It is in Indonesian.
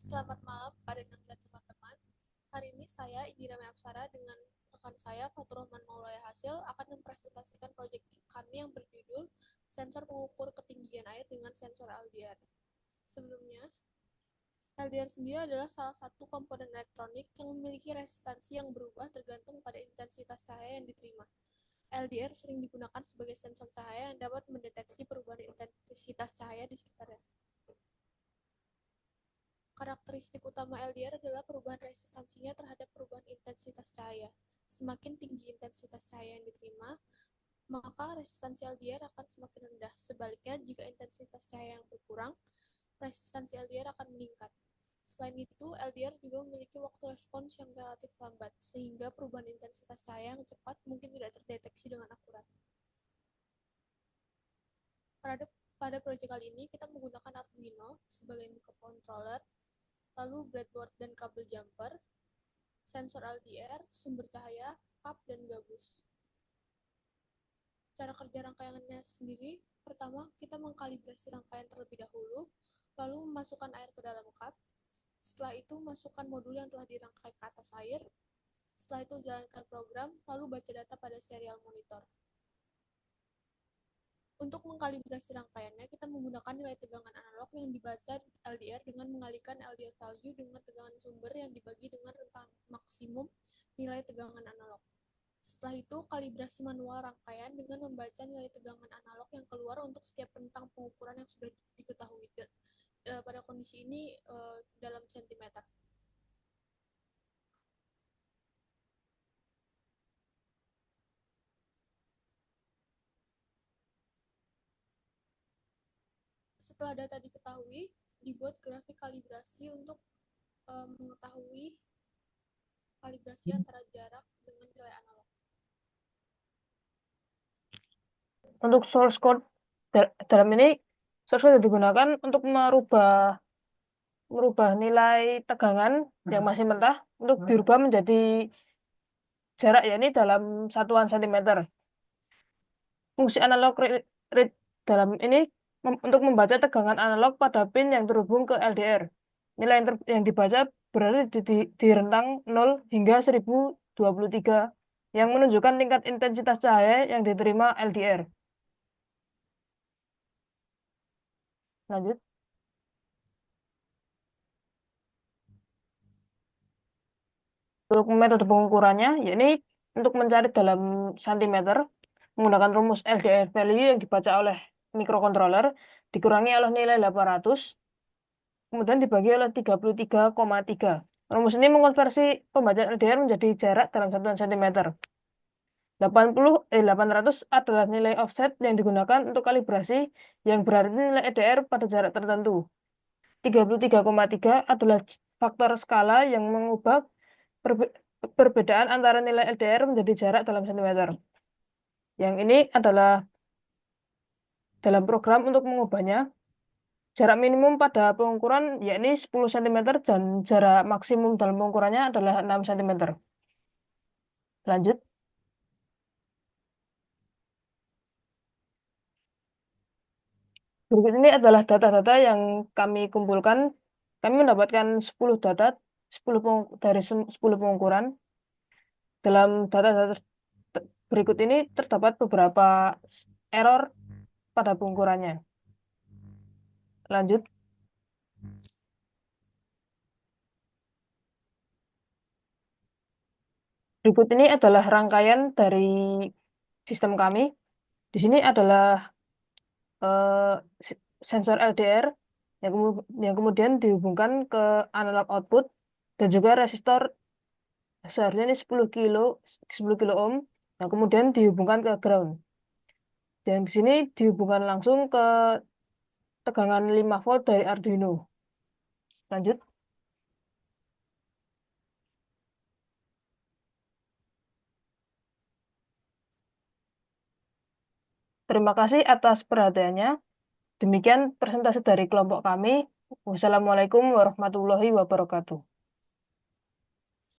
Selamat malam Pak Danang dan teman-teman. Hari ini saya, Indira Meapsara, dengan rekan saya, Fatur Rahman Maulaya Hasil, akan mempresentasikan proyek kami yang berjudul Sensor Pengukur Ketinggian Air dengan Sensor LDR. Sebelumnya, LDR sendiri adalah salah satu komponen elektronik yang memiliki resistansi yang berubah tergantung pada intensitas cahaya yang diterima. LDR sering digunakan sebagai sensor cahaya yang dapat mendeteksi perubahan intensitas cahaya di sekitarnya. Karakteristik utama LDR adalah perubahan resistansinya terhadap perubahan intensitas cahaya. Semakin tinggi intensitas cahaya yang diterima, maka resistansi LDR akan semakin rendah. Sebaliknya, jika intensitas cahaya yang berkurang, resistansi LDR akan meningkat. Selain itu, LDR juga memiliki waktu respons yang relatif lambat, sehingga perubahan intensitas cahaya yang cepat mungkin tidak terdeteksi dengan akurat. Pada proyek kali ini, kita menggunakan Arduino sebagai microcontroller, lalu breadboard dan kabel jumper, sensor LDR, sumber cahaya, pap, dan gabus. Cara kerja rangkaiannya sendiri, pertama kita mengkalibrasi rangkaian terlebih dahulu, lalu memasukkan air ke dalam cup. Setelah itu, masukkan modul yang telah dirangkai ke atas air. Setelah itu, jalankan program, lalu baca data pada serial monitor. Untuk mengkalibrasi rangkaiannya, kita menggunakan nilai tegangan analog yang dibaca LDR dengan mengalihkan LDR value dengan tegangan sumber yang dibagi dengan rentang maksimum nilai tegangan analog. Setelah itu, kalibrasi manual rangkaian dengan membaca nilai tegangan analog yang keluar untuk setiap rentang pengukuran yang sudah diketahui. Dan, pada kondisi ini dalam sentimeter. Setelah data diketahui, dibuat grafik kalibrasi untuk mengetahui kalibrasi antara jarak dengan nilai analog. Untuk source code dalam ini source code digunakan untuk merubah nilai tegangan yang masih mentah untuk dirubah menjadi jarak, yakni dalam satuan sentimeter. Fungsi analog read dalam ini untuk membaca tegangan analog pada pin yang terhubung ke LDR. Nilai yang dibaca berada di rentang 0 hingga 1023 yang menunjukkan tingkat intensitas cahaya yang diterima LDR. Lanjut. Untuk metode pengukurannya, yakni untuk mencari dalam cm menggunakan rumus LDR value yang dibaca oleh microcontroller dikurangi oleh nilai 800, kemudian dibagi oleh 33,3. Rumus ini mengkonversi pembacaan LDR menjadi jarak dalam satuan cm. 800 adalah nilai offset yang digunakan untuk kalibrasi yang berarti nilai LDR pada jarak tertentu. 33,3 adalah faktor skala yang mengubah perbedaan antara nilai LDR menjadi jarak dalam sentimeter. Yang ini adalah dalam program untuk mengubahnya. Jarak minimum pada pengukuran yakni 10 cm dan jarak maksimum dalam pengukurannya adalah 6 cm. Lanjut. Berikut ini adalah data-data yang kami kumpulkan. Kami mendapatkan 10 data 10 dari 10 pengukuran. Dalam data-data berikut ini terdapat beberapa error pada pengukurannya. Lanjut. Berikut ini adalah rangkaian dari sistem kami. Di sini adalah sensor LDR yang kemudian dihubungkan ke analog output dan juga resistor seharusnya ini 10 kilo ohm yang kemudian dihubungkan ke ground. Dan di sini dihubungkan langsung ke tegangan 5 volt dari Arduino. Lanjut. Terima kasih atas perhatiannya. Demikian presentasi dari kelompok kami. Wassalamualaikum warahmatullahi wabarakatuh.